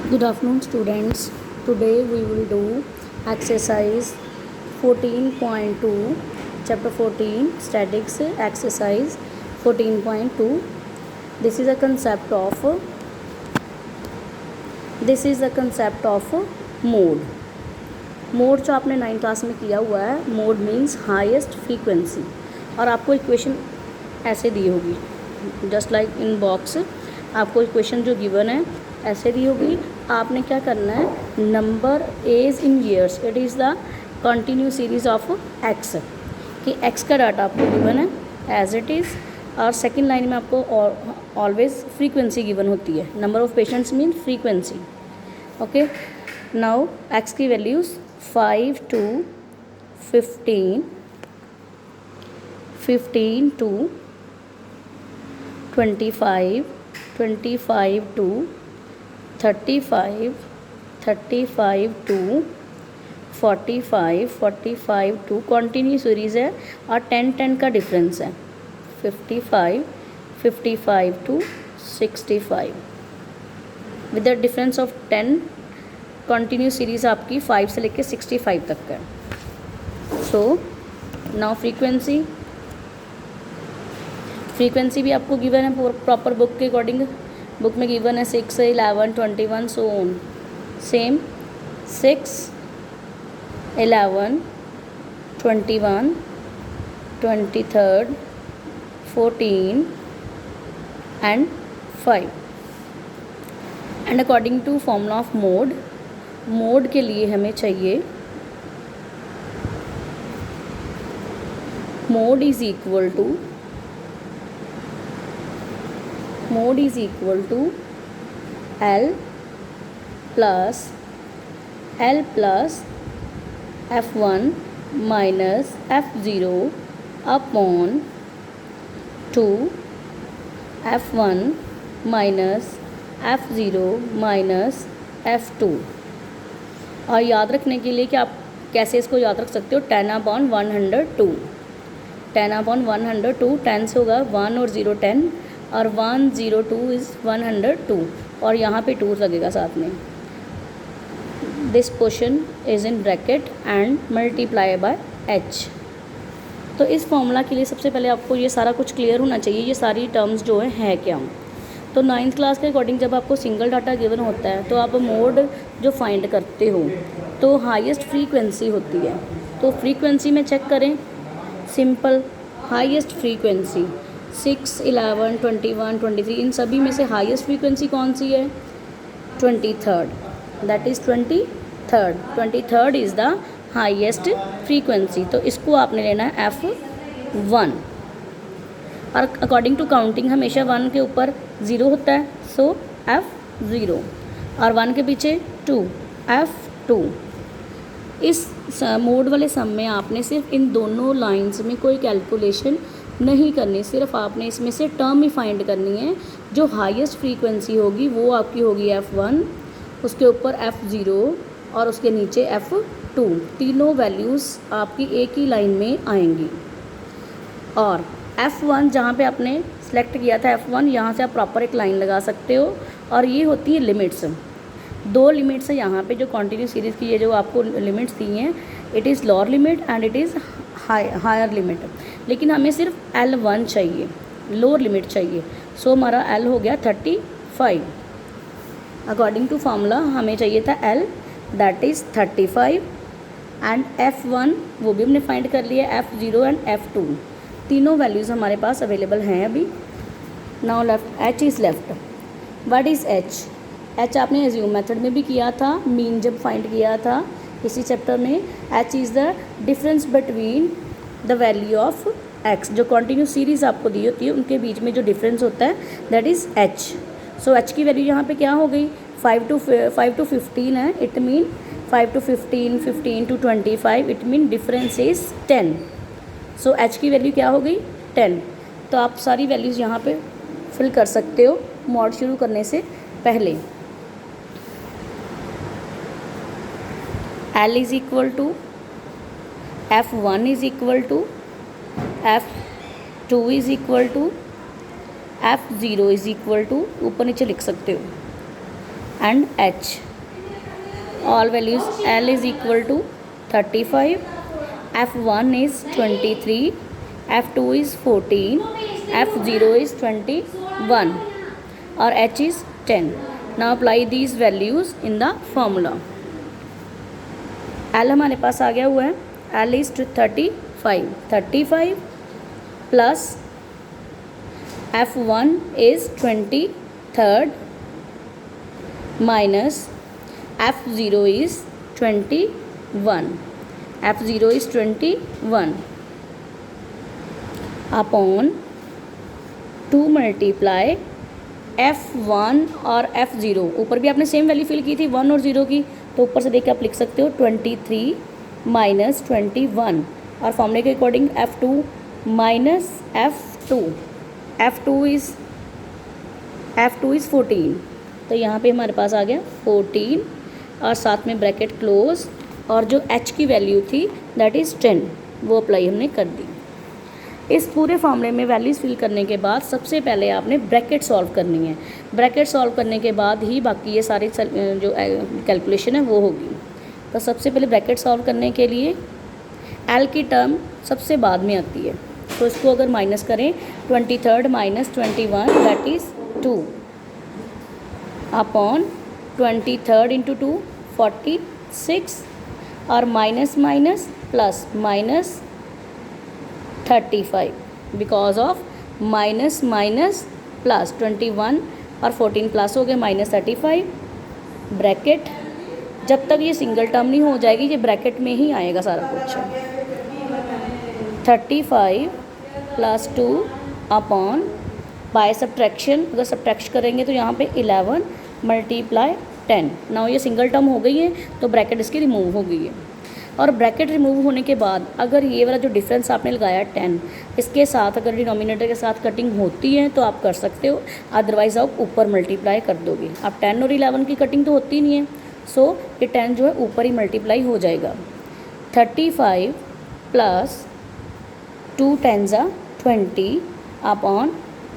Good afternoon, students. Today we will do exercise 14.2, chapter 14, statics, exercise 14.2. This is a concept of mode. Mode जो आपने 9th class में किया हुआ है, mode means highest frequency. और आपको इक्वेशन ऐसे दी होगी, जस्ट लाइक इन बॉक्स आपको इक्वेशन जो गिवन है ऐसे दी होगी। आपने क्या करना है, number age in years, it is the continue series of x, कि एक्स का डाटा आपको गिवन है एज इट इज़। और सेकेंड लाइन में आपको ऑलवेज फ्रीक्वेंसी गिवन होती है। Number of patients mean frequency. Okay, now x की values 5 to 15, 15 to 25, 25 to 35, 35 to 45, 45 to continue series है और 10 का डिफरेंस है। 55, 55 to 65 with the difference of 10। Continue series आपकी 5 से लेकर 65 तक है। सो नाउ फ्रीक्वेंसी भी आपको गिवन है प्रॉपर बुक के अकॉर्डिंग। बुक में गिवन है 6, 11, 21 so on. Same 6, 11, 21, 23, 14 and 5। And according to formula of mode के लिए हमें चाहिए mode is equal to L plus F1 minus F0 upon 2 F1 minus F0 minus F2। और याद रखने के लिए कि आप कैसे इसको याद रख सकते हो, 10/102, 10/102, 10 से होगा 1 और 0 10, और 102 इज़ 102, और यहाँ पे 2 लगेगा साथ में। This portion is in bracket and multiply by h। तो इस फॉर्मूला के लिए सबसे पहले आपको ये सारा कुछ क्लियर होना चाहिए, ये सारी टर्म्स जो है क्या। तो 9th क्लास के अकॉर्डिंग जब आपको सिंगल डाटा गिवन होता है तो आप मोड जो फाइंड करते हो तो हाईएस्ट फ्रीक्वेंसी होती है। तो फ्रीक्वेंसी में चेक करें, सिंपल हाईएस्ट फ्रीक्वेंसी 6, 11, 21, 23, इन सभी में से हाईएस्ट फ्रीक्वेंसी कौन सी है, 23rd, that is 23rd is the highest frequency. तो इसको आपने लेना है F1। और अकॉर्डिंग टू काउंटिंग हमेशा 1 के ऊपर 0 होता है, सो F0, और 1 के पीछे 2, F2। इस मोड वाले सम में आपने सिर्फ इन दोनों लाइंस में कोई कैलकुलेशन नहीं करनी, सिर्फ आपने इसमें से टर्म ही फाइंड करनी है। जो हाईएस्ट फ्रीक्वेंसी होगी वो आपकी होगी F1, उसके ऊपर F0 और उसके नीचे F2। तीनों वैल्यूज़ आपकी एक ही लाइन में आएंगी। और F1 जहाँ पे आपने सेलेक्ट किया था F1, यहाँ से आप प्रॉपर एक लाइन लगा सकते हो। और ये होती है लिमिट्स, 2 लिमिट्स है यहाँ पे जो कंटिन्यू सीरीज़ की ये जो आपको लिमिट्स दी हैं, it is lower limit and it is higher limit. लेकिन हमें सिर्फ L1 चाहिए, लोअर लिमिट चाहिए। सो हमारा L हो गया 35। अकॉर्डिंग टू फार्मूला हमें चाहिए था L, that is 35, and F1 वो भी हमने फाइंड कर लिया, F0 एंड F2 तीनों वैल्यूज़ हमारे पास अवेलेबल हैं अभी। Now left H is left. What is H आपने एज्यूम मेथड में भी किया था, मीन जब फाइंड किया था इसी चैप्टर में। H is the difference between the value of x, जो कंटिन्यू सीरीज़ आपको दी होती है उनके बीच में जो डिफरेंस होता है that is H। So H की वैल्यू यहाँ पे क्या हो गई, 5 to 15 है, it mean 5 to 15, 15 to 25, it mean difference is 10। So H की वैल्यू क्या हो गई, 10। तो आप सारी वैल्यूज़ यहाँ पे फिल कर सकते हो मॉड शुरू करने से पहले। L is equal to F1 is equal to F2 is equal to F0 is equal to, ऊपर नीचे लिख सकते हो, and H. All values L is equal to 35, F1 is 23, F2 is 14, F0 is 21 और H is 10. Now apply these values in the formula. L हमारे पास आ गया हुआ है, L is 35 plus F1 is 23rd minus F0 is 21. F0 is 21 upon 2 multiply F1 और F0. ऊपर भी आपने same value fill की थी 1 और 0 की, तो ऊपर से देख के आप लिख सकते हो 23 माइनस 21 और फॉर्मूले के according F2 minus F2. F2 is 14, तो यहाँ पे हमारे पास आ गया 14 और साथ में ब्रैकेट क्लोज और जो H की वैल्यू थी दैट इज़ 10 वो अप्लाई हमने कर दी. इस पूरे फॉर्मूले में वैल्यूज़ फिल करने के बाद सबसे पहले आपने ब्रैकेट सॉल्व करनी है. ब्रैकेट सॉल्व करने के बाद ही बाकी ये सारी जो कैलकुलेशन है वो होगी. तो सबसे पहले ब्रैकेट सॉल्व करने के लिए L की टर्म सबसे बाद में आती है, तो इसको अगर माइनस करें 23rd minus 21 that is 2 upon 23rd into 2 46 और minus minus plus minus 35 because of minus minus plus 21 और 14 प्लस हो गए माइनस 35. ब्रैकेट जब तक ये सिंगल टर्म नहीं हो जाएगी ये ब्रैकेट में ही आएगा सारा कुछ. 35 प्लस 2 अपॉन बाय सब्ट्रैक्शन, अगर सब्ट्रैक्शन करेंगे तो यहाँ पे 11 मल्टीप्लाई 10. नाउ ये सिंगल टर्म हो गई है तो ब्रैकेट इसकी रिमूव हो गई है. और ब्रैकेट रिमूव होने के बाद अगर ये वाला जो डिफरेंस आपने लगाया 10 इसके साथ अगर डिनोमिनेटर के साथ कटिंग होती है तो आप कर सकते हो, अदरवाइज़ आप ऊपर मल्टीप्लाई कर दोगे. अब 10 और 11 की कटिंग तो होती नहीं है, सो ये 10 जो है ऊपर ही मल्टीप्लाई हो जाएगा. 35 प्लस 2 10 20 अपॉन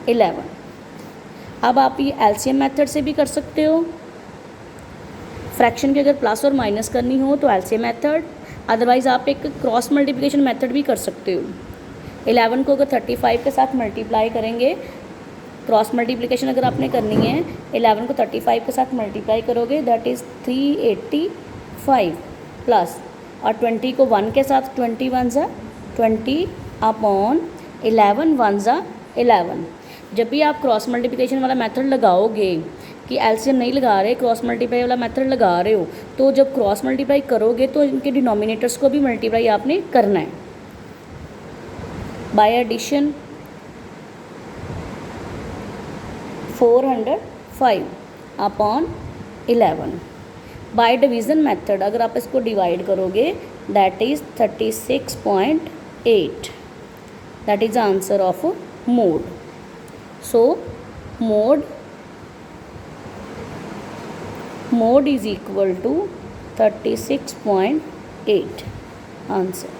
11. अब आप ये एलसीएम मेथड से भी कर सकते हो. फ्रैक्शन की अगर प्लस और माइनस करनी हो तो एलसीएम मेथड, अदरवाइज़ आप एक क्रॉस मल्टीप्लिकेशन मेथड भी कर सकते हो. 11 को अगर 35 के साथ मल्टीप्लाई करेंगे, क्रॉस मल्टीप्लिकेशन अगर आपने करनी है 11 को 35 के साथ मल्टीप्लाई करोगे दैट इज़ 385 प्लस और 20 को 1 के साथ 21 20 अपॉन 11 1 11. जब भी आप क्रॉस मल्टीप्लिकेशन वाला मेथड लगाओगे कि एलसीएम नहीं लगा रहे, क्रॉस मल्टीप्लाई वाला मेथड लगा रहे हो, तो जब क्रॉस मल्टीप्लाई करोगे तो इनके डिनोमिनेटर्स को भी मल्टीप्लाई आपने करना है. By addition 405 upon 11. By division method अगर आप इसको डिवाइड करोगे that is 36.8. That is the answer of mode. So mode is equal to 36.8 answer.